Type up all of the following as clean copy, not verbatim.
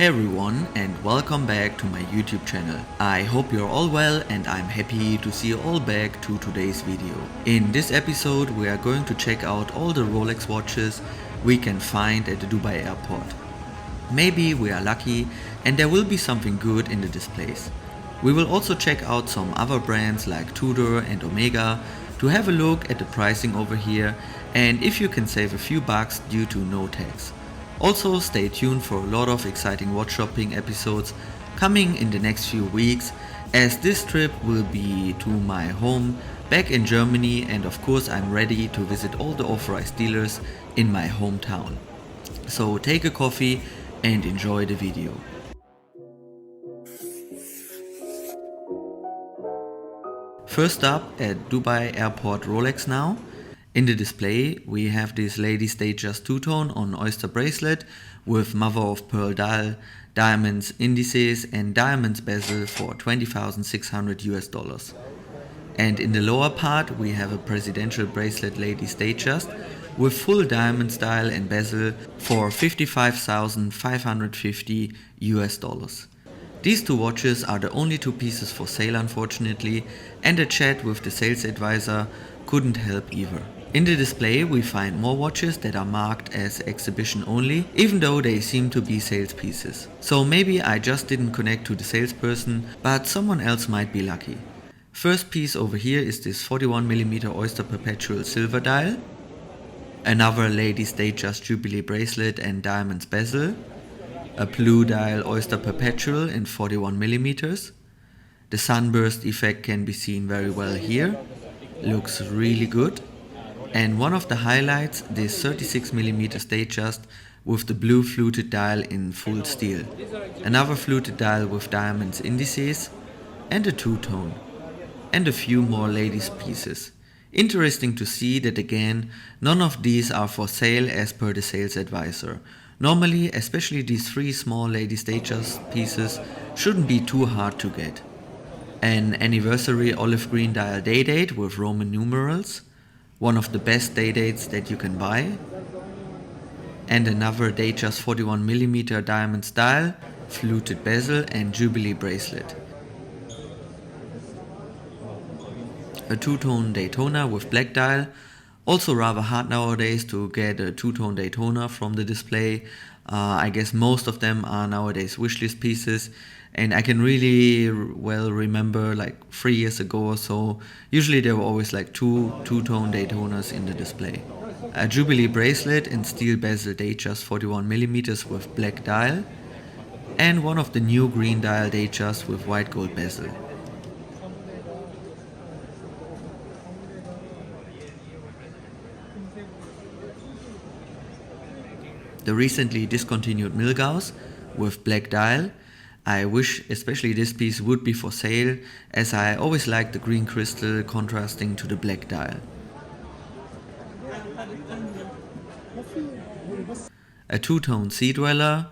Hey everyone, and welcome back to my YouTube channel. I hope you're all well and I'm happy to see you all back to today's video. In this episode we are going to check out all the Rolex watches we can find at the Dubai airport. Maybe we are lucky and there will be something good in the displays. We will also check out some other brands like Tudor and Omega to have a look at the pricing over here and if you can save a few bucks due to no tax. Also stay tuned for a lot of exciting watch shopping episodes coming in the next few weeks, as this trip will be to my home back in Germany, and of course I'm ready to visit all the authorized dealers in my hometown. So take a coffee and enjoy the video. First up at Dubai Airport Rolex now. In the display we have this Ladies DateJust two-tone on oyster bracelet with mother of pearl dial, diamonds indices and diamonds bezel for $20,600. And in the lower part we have a presidential bracelet Ladies DateJust with full diamond style and bezel for $55,550. These two watches are the only two pieces for sale unfortunately, and a chat with the sales advisor couldn't help either. In the display we find more watches that are marked as exhibition only, even though they seem to be sales pieces. So maybe I just didn't connect to the salesperson, but someone else might be lucky. First piece over here is this 41mm oyster perpetual silver dial, another Ladies DateJust Jubilee bracelet and diamonds bezel, a blue dial oyster perpetual in 41mm. The sunburst effect can be seen very well here, looks really good. And one of the highlights, this 36mm DateJust with the blue fluted dial in full steel, another fluted dial with diamonds indices, and a two-tone, and a few more ladies pieces. Interesting to see that again, none of these are for sale as per the sales advisor. Normally, especially these three small Ladies DateJust pieces shouldn't be too hard to get. An anniversary olive green dial day date with Roman numerals, one of the best day dates that you can buy, and another DateJust 41mm diamond style, fluted bezel and Jubilee bracelet. A two-tone Daytona with black dial, also rather hard nowadays to get a two-tone Daytona from the display. I guess most of them are nowadays wishlist pieces, and I can really well remember like 3 years ago or so, usually there were always like two-tone Daytonas in the display. A Jubilee bracelet in steel bezel DateJust 41mm with black dial, and one of the new green dial DateJust with white gold bezel. The recently discontinued Milgauss with black dial. I wish especially this piece would be for sale, as I always like the green crystal contrasting to the black dial. A two-tone Sea Dweller,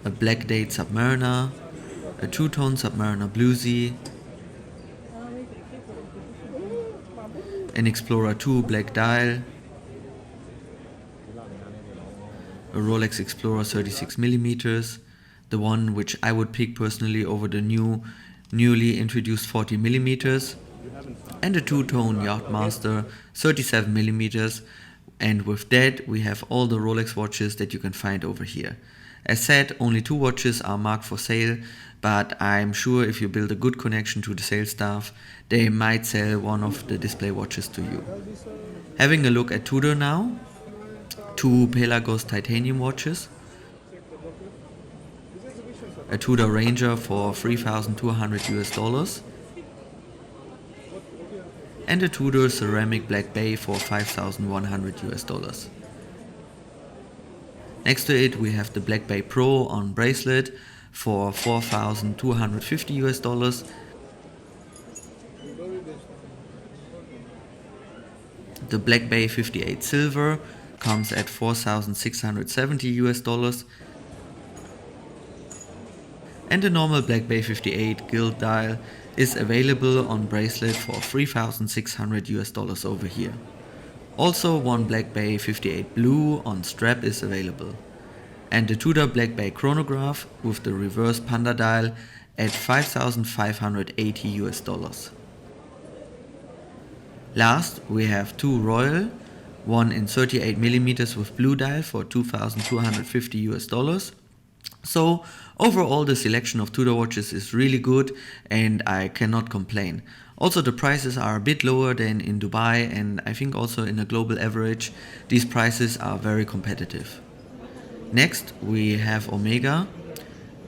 a black date submariner, a two-tone submariner bluesy, an Explorer 2 black dial, a Rolex Explorer 36mm, the one which I would pick personally over the newly introduced 40mm, and a two-tone Yachtmaster 37mm, and with that we have all the Rolex watches that you can find over here. As said, only two watches are marked for sale, but I'm sure if you build a good connection to the sales staff, they might sell one of the display watches to you. Having a look at Tudor now, two Pelagos titanium watches, a Tudor Ranger for $3,200, and a Tudor ceramic black bay for $5,100. Next to it we have the Black Bay Pro on bracelet for $4,250. The Black Bay 58 silver comes at $4,670, and the normal Black Bay 58 gilt dial is available on bracelet for $3,600 over here. Also one Black Bay 58 Blue on strap is available. And the Tudor Black Bay chronograph with the reverse panda dial at 5,580 US dollars. Last we have two Royal, one in 38mm with blue dial for 2,250 US dollars. So overall the selection of Tudor watches is really good and I cannot complain. Also the prices are a bit lower than in Dubai, and I think also in a global average these prices are very competitive. Next we have Omega.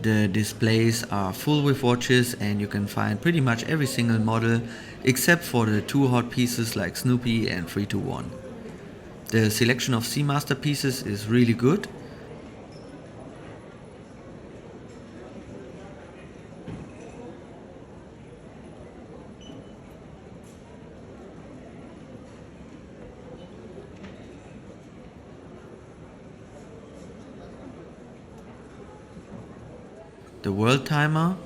The displays are full with watches and you can find pretty much every single model except for the two hot pieces like Snoopy and 321. The selection of Seamaster pieces is really good. The World Timer,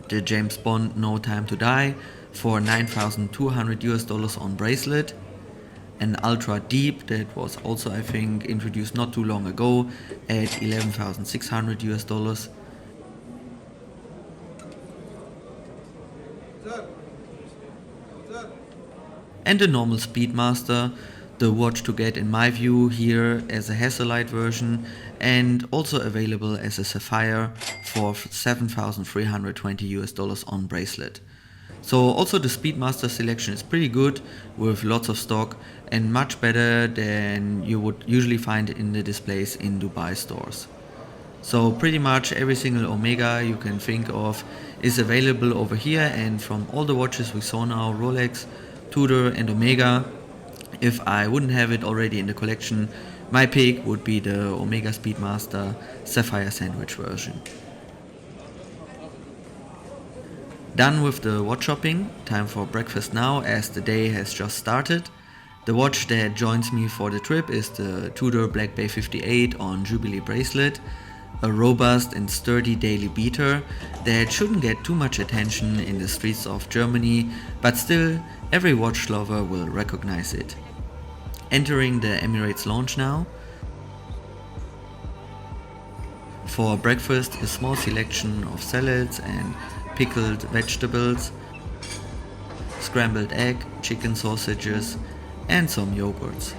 the James Bond No Time to Die for 9,200 US dollars on bracelet, an Ultra Deep that was also I think introduced not too long ago at 11,600 US dollars. And the normal Speedmaster, the watch to get in my view here as a Hasselite version and also available as a Sapphire for 7,320 US dollars on bracelet. So also the Speedmaster selection is pretty good with lots of stock and much better than you would usually find in the displays in Dubai stores. So pretty much every single Omega you can think of is available over here, and from all the watches we saw now, Rolex, Tudor and Omega, if I wouldn't have it already in the collection, my pick would be the Omega Speedmaster Sapphire Sandwich version. Done with the watch shopping, time for breakfast now as the day has just started. The watch that joins me for the trip is the Tudor Black Bay 58 on Jubilee bracelet, a robust and sturdy daily beater that shouldn't get too much attention in the streets of Germany, but still every watch lover will recognize it. Entering the Emirates lounge now. For breakfast, a small selection of salads and pickled vegetables, scrambled egg, chicken sausages and some yogurts.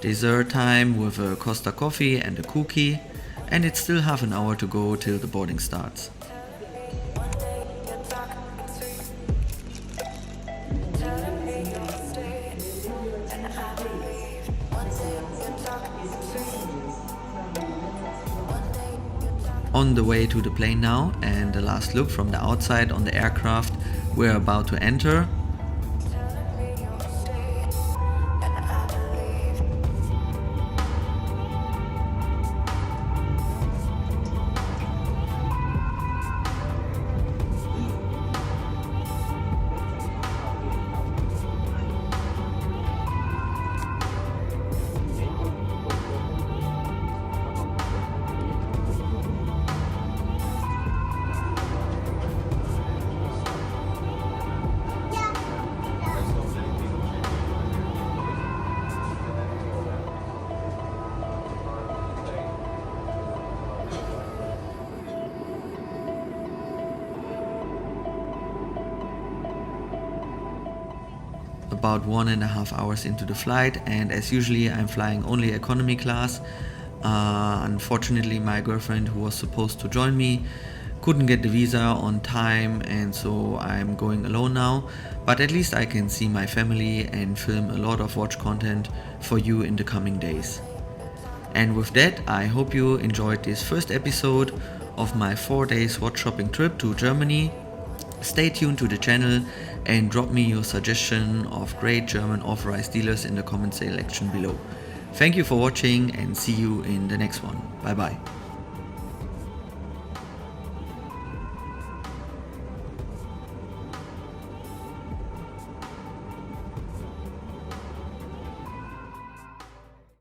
Dessert time with a Costa coffee and a cookie, and it's still half an hour to go till the boarding starts. On the way to the plane now, and the last look from the outside on the aircraft we're about to enter. About 1.5 hours into the flight, and as usually I'm flying only economy class. Unfortunately my girlfriend, who was supposed to join me, couldn't get the visa on time, and so I'm going alone now, but at least I can see my family and film a lot of watch content for you in the coming days. And with that, I hope you enjoyed this first episode of my 4 days watch shopping trip to Germany. Stay tuned to the channel and drop me your suggestion of great German authorized dealers in the comment section below. Thank you for watching and see you in the next one. Bye bye.